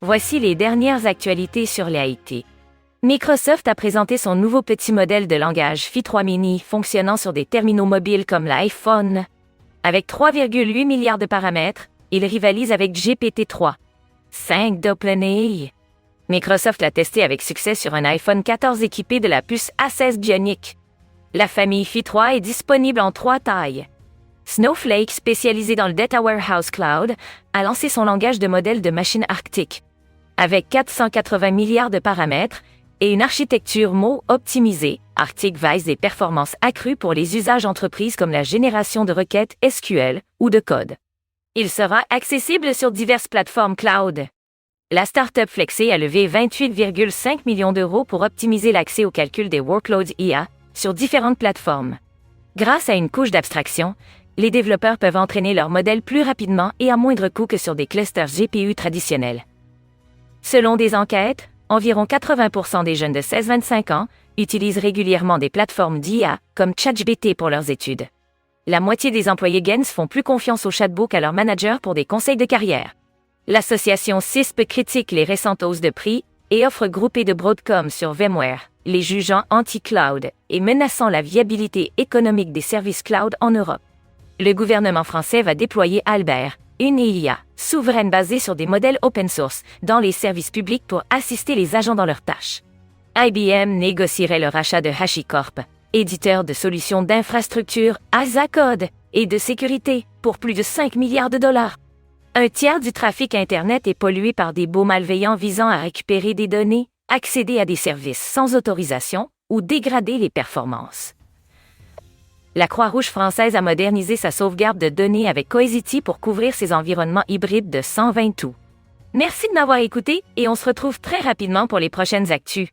Voici les dernières actualités sur l'IT. Microsoft a présenté son nouveau petit modèle de langage Phi 3 Mini fonctionnant sur des terminaux mobiles comme l'iPhone. Avec 3,8 milliards de paramètres, il rivalise avec GPT-3. 5 d'OpenAI. Microsoft l'a testé avec succès sur un iPhone 14 équipé de la puce A16 Bionic. La famille Phi 3 est disponible en 3 tailles. Snowflake, spécialisé dans le Data Warehouse Cloud, a lancé son langage de modèle de machine arctique. Avec 480 milliards de paramètres et une architecture mots optimisée, Arctic vise des performances accrues pour les usages entreprises comme la génération de requêtes SQL ou de code. Il sera accessible sur diverses plateformes cloud. La startup Flexé a levé 28,5 millions d'euros pour optimiser l'accès au calcul des workloads IA sur différentes plateformes. Grâce à une couche d'abstraction, les développeurs peuvent entraîner leur modèle plus rapidement et à moindre coût que sur des clusters GPU traditionnels. Selon des enquêtes, environ 80% des jeunes de 16-25 ans utilisent régulièrement des plateformes d'IA comme ChatGPT pour leurs études. La moitié des employés Gens font plus confiance au chatbot qu'à leur manager pour des conseils de carrière. L'association CISP critique les récentes hausses de prix et offre groupée de Broadcom sur VMware, les jugeant anti-cloud et menaçant la viabilité économique des services cloud en Europe. Le gouvernement français va déployer Albert, une IA souveraine basée sur des modèles open source dans les services publics pour assister les agents dans leurs tâches. IBM négocierait le rachat de HashiCorp, éditeur de solutions d'infrastructure, as a code et de sécurité, pour plus de 5 milliards de dollars. Un tiers du trafic Internet est pollué par des bots malveillants visant à récupérer des données, accéder à des services sans autorisation ou dégrader les performances. La Croix-Rouge française a modernisé sa sauvegarde de données avec Cohesity pour couvrir ses environnements hybrides de 120 tout. Merci de m'avoir écouté et on se retrouve très rapidement pour les prochaines actus.